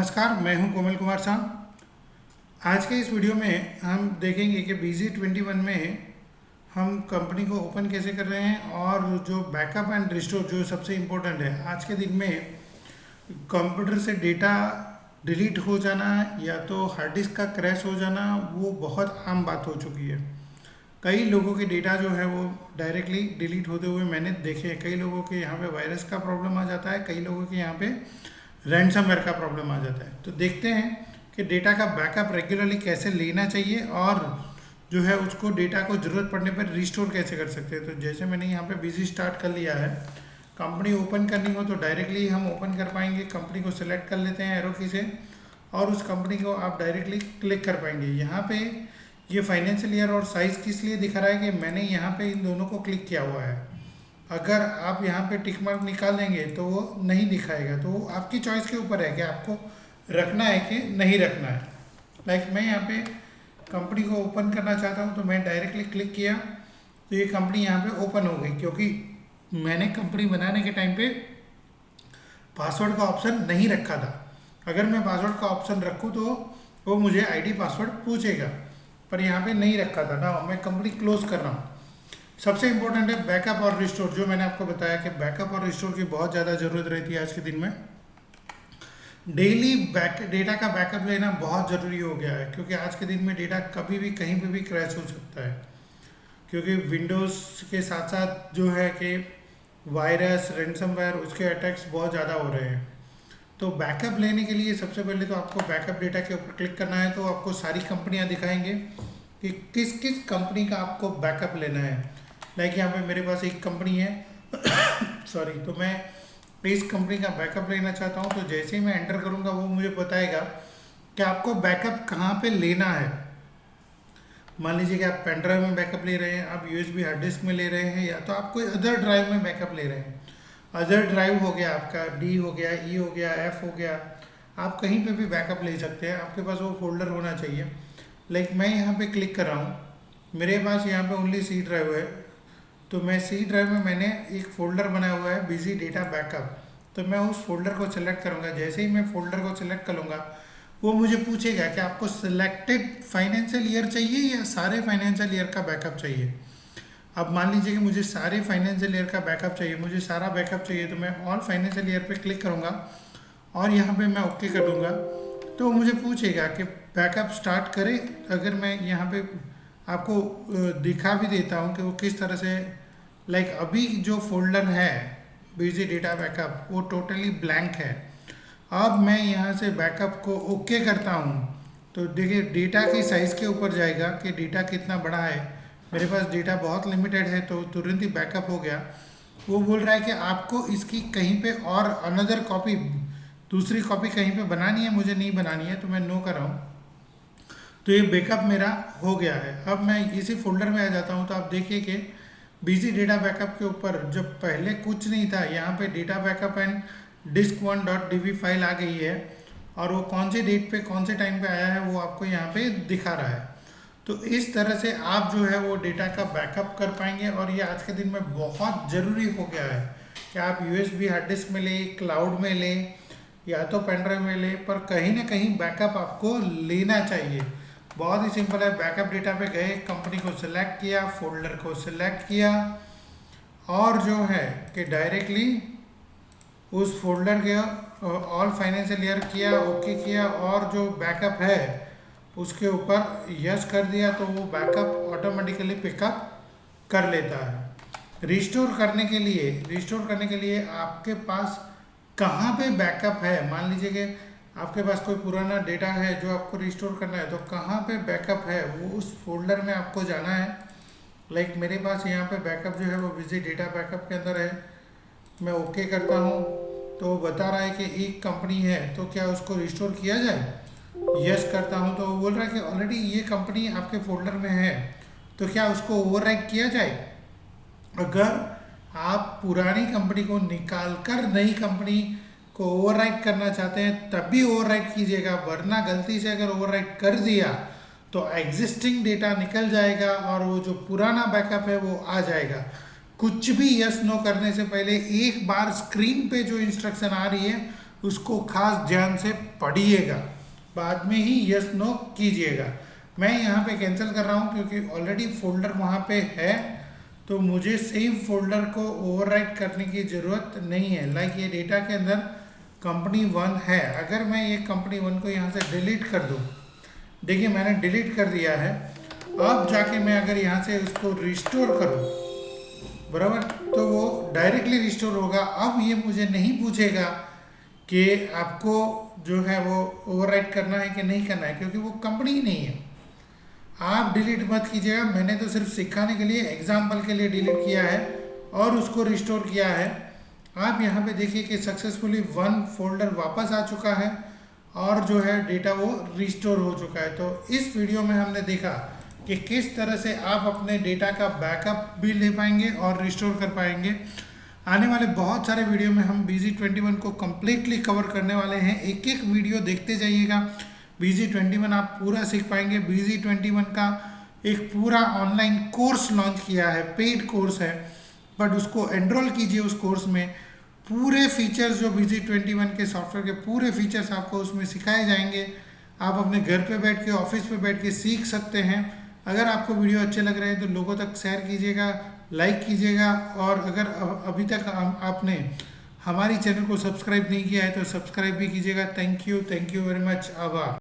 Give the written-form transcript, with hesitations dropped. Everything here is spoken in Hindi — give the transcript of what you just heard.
नमस्कार, मैं हूं कोमल कुमार शाह। आज के इस वीडियो में हम देखेंगे कि BZ21 में हम कंपनी को ओपन कैसे कर रहे हैं और जो बैकअप एंड रिस्टोर जो सबसे इम्पोर्टेंट है। आज के दिन में कंप्यूटर से डेटा डिलीट हो जाना या तो हार्ड डिस्क का क्रैश हो जाना वो बहुत आम बात हो चुकी है। कई लोगों के डेटा जो है वो डायरेक्टली डिलीट होते हुए मैंने देखे हैं। कई लोगों के यहाँ पे वायरस का प्रॉब्लम आ जाता है, कई लोगों के यहाँ पे रैनसमवेयर का प्रॉब्लम आ जाता है। तो देखते हैं कि डेटा का बैकअप रेगुलरली कैसे लेना चाहिए और जो है उसको डेटा को ज़रूरत पड़ने पर रिस्टोर कैसे कर सकते हैं। तो जैसे मैंने यहाँ पे BZ स्टार्ट कर लिया है, कंपनी ओपन करनी हो तो डायरेक्टली हम ओपन कर पाएंगे। कंपनी को सिलेक्ट कर लेते हैं एरो की से और उस कंपनी को आप डायरेक्टली क्लिक कर पाएंगे। यहाँ पे ये फाइनेंशियल ईयर और साइज़ किस लिए दिखा रहा है कि मैंने यहाँ पे इन दोनों को क्लिक किया हुआ है। अगर आप यहाँ पे टिक मार्क निकाल देंगे तो वो नहीं दिखाएगा। तो वो आपकी चॉइस के ऊपर है कि आपको रखना है कि नहीं रखना है। लाइक मैं यहाँ पे कंपनी को ओपन करना चाहता हूँ तो मैं डायरेक्टली क्लिक किया तो ये कंपनी यहाँ पे ओपन हो गई, क्योंकि मैंने कंपनी बनाने के टाइम पे पासवर्ड का ऑप्शन नहीं रखा था। अगर मैं पासवर्ड का ऑप्शन रखूँ तो वो मुझे ID पासवर्ड पूछेगा, पर यहाँ पे नहीं रखा था ना। मैं कंपनी क्लोज कर रहा हूँ। सबसे इम्पोर्टेंट है बैकअप और रिस्टोर। जो मैंने आपको बताया कि बैकअप और रिस्टोर की बहुत ज़्यादा ज़रूरत रहती है आज के दिन में। डेली डेटा का बैकअप लेना बहुत ज़रूरी हो गया है, क्योंकि आज के दिन में डेटा कभी भी कहीं पे भी क्रैश हो सकता है। क्योंकि विंडोज़ के साथ साथ जो है कि वायरस, रैनसमवेयर, उसके अटैक्स बहुत ज़्यादा हो रहे हैं। तो बैकअप लेने के लिए सबसे पहले तो आपको बैकअप डेटा के ऊपर क्लिक करना है। तो आपको सारी कंपनियाँ दिखाएंगे कि किस किस कंपनी का आपको बैकअप लेना है। लाइक यहाँ पे मेरे पास एक कंपनी है सॉरी, तो मैं इस कंपनी का बैकअप लेना चाहता हूँ। तो जैसे ही मैं एंटर करूँगा वो मुझे बताएगा कि आपको बैकअप कहाँ पे लेना है। मान लीजिए कि आप पेन ड्राइव में बैकअप ले रहे हैं, आप USB हार्ड डिस्क में ले रहे हैं, या तो आप कोई अदर ड्राइव में बैकअप ले रहे हैं। अदर ड्राइव हो गया आपका D हो गया, E हो गया, F हो गया, आप कहीं पे भी बैकअप ले सकते हैं। आपके पास वो फोल्डर होना चाहिए। लाइक मैं यहाँ पे क्लिक कर रहा हूँ, मेरे पास यहाँ पे ओनली C ड्राइव है। तो मैं C ड्राइव में मैंने एक फ़ोल्डर बनाया हुआ है BZ डेटा बैकअप। तो मैं उस फोल्डर को सिलेक्ट करूँगा। जैसे ही मैं फोल्डर को सिलेक्ट करूँगा वो मुझे पूछेगा कि आपको सिलेक्टेड फाइनेंशियल ईयर चाहिए या सारे फाइनेंशियल ईयर का बैकअप चाहिए। अब मान लीजिए कि मुझे सारे फाइनेंशियल ईयर का बैकअप चाहिए, मुझे सारा बैकअप चाहिए, तो मैं ऑल फाइनेंशियल ईयर पे क्लिक करूँगा और यहाँ पे मैं ओके कर दूँगा। तो मुझे पूछेगा कि बैकअप स्टार्ट करें। अगर मैं यहाँ पे आपको दिखा भी देता हूँ कि वो किस तरह से, लाइक अभी जो फोल्डर है BZ डेटा बैकअप वो टोटली ब्लैंक है। अब मैं यहाँ से बैकअप को ओके करता हूँ तो देखिए डेटा की साइज़ के ऊपर जाएगा कि डेटा कितना बड़ा है। मेरे पास डेटा बहुत लिमिटेड है तो तुरंत ही बैकअप हो गया। वो बोल रहा है कि आपको इसकी कहीं पे और अनदर कॉपी, दूसरी कॉपी कहीं पे बनानी है, मुझे नहीं बनानी है, तो मैं नो कर रहा हूँ। तो ये बैकअप मेरा हो गया है। अब मैं इसी फोल्डर में आ जाता हूँ तो आप देखिए कि BZ डेटा बैकअप के ऊपर जब पहले कुछ नहीं था, यहाँ पे data backup and disk1.db file आ गई है और वो कौन से डेट पे कौन से टाइम पे आया है वो आपको यहाँ पे दिखा रहा है। तो इस तरह से आप जो है वो डेटा का बैकअप कर पाएंगे। और ये आज के दिन में बहुत ज़रूरी हो गया है कि आप USB हार्ड डिस्क में लें, क्लाउड में लें या तो पेन ड्राइव में लें, पर कहीं ना कहीं बैकअप आपको लेना चाहिए। बहुत ही सिंपल है। बैकअप डेटा पे गए, कंपनी को सिलेक्ट किया, फोल्डर को सिलेक्ट किया और जो है कि डायरेक्टली उस फोल्डर के ऑल फाइनेंशियल ईयर किया, ओके किया और जो बैकअप है उसके ऊपर यस कर दिया तो वो बैकअप ऑटोमेटिकली पिकअप कर लेता है। रिस्टोर करने के लिए आपके पास कहाँ पे बैकअप है। मान लीजिए कि आपके पास कोई पुराना डेटा है जो आपको रिस्टोर करना है, तो कहाँ पे बैकअप है वो उस फोल्डर में आपको जाना है। लाइक मेरे पास यहाँ पे बैकअप जो है वो BZ डेटा बैकअप के अंदर है। मैं ओके करता हूँ तो वो बता रहा है कि एक कंपनी है तो क्या उसको रिस्टोर किया जाए। यस करता हूँ तो वो बोल रहा है कि ऑलरेडी ये कंपनी आपके फोल्डर में है तो क्या उसको ओवरराइट किया जाए। अगर आप पुरानी कंपनी को निकाल कर नई कंपनी को ओवरराइट करना चाहते हैं तब भी ओवरराइट कीजिएगा, वरना गलती से अगर ओवरराइट कर दिया तो एग्जिस्टिंग डेटा निकल जाएगा और वो जो पुराना बैकअप है वो आ जाएगा। कुछ भी यस नो करने से पहले एक बार स्क्रीन पे जो इंस्ट्रक्शन आ रही है उसको खास ध्यान से पढ़िएगा, बाद में ही यस नो कीजिएगा। मैं यहाँ पे कैंसिल कर रहा हूँ क्योंकि ऑलरेडी फोल्डर वहाँ पे है, तो मुझे सेम फोल्डर को ओवरराइट करने की ज़रूरत नहीं है। लाइक ये डेटा के अंदर कंपनी 1 है, अगर मैं ये कंपनी 1 को यहाँ से डिलीट कर दूँ, देखिए मैंने डिलीट कर दिया है। अब जाके मैं अगर यहाँ से उसको रिस्टोर करूँ, बराबर, तो वो डायरेक्टली रिस्टोर होगा। अब ये मुझे नहीं पूछेगा कि आपको जो है वो ओवरराइट करना है कि नहीं करना है, क्योंकि वो कंपनी ही नहीं है। आप डिलीट मत कीजिएगा, मैंने तो सिर्फ सिखाने के लिए, एग्जाम्पल के लिए डिलीट किया है और उसको रिस्टोर किया है। आप यहाँ पे देखिए कि सक्सेसफुली 1 फोल्डर वापस आ चुका है और जो है डेटा वो रिस्टोर हो चुका है। तो इस वीडियो में हमने देखा कि किस तरह से आप अपने डेटा का बैकअप भी ले पाएंगे और रिस्टोर कर पाएंगे। आने वाले बहुत सारे वीडियो में हम BZ21 को कम्प्लीटली कवर करने वाले हैं। एक एक वीडियो देखते जाइएगा। BZ21 आप पूरा सीख पाएंगे। BZ21 का एक पूरा ऑनलाइन कोर्स लॉन्च किया है, पेड कोर्स है, बट उसको एनरोल कीजिए। उस कोर्स में पूरे फीचर्स जो BZ21 के सॉफ्टवेयर के पूरे फीचर्स आपको उसमें सिखाए जाएंगे। आप अपने घर पे बैठ के, ऑफिस पे बैठ के सीख सकते हैं। अगर आपको वीडियो अच्छे लग रहे हैं तो लोगों तक शेयर कीजिएगा, लाइक कीजिएगा, और अगर अभी तक आपने हमारी चैनल को सब्सक्राइब नहीं किया है तो सब्सक्राइब भी कीजिएगा। Thank you very much. आभार।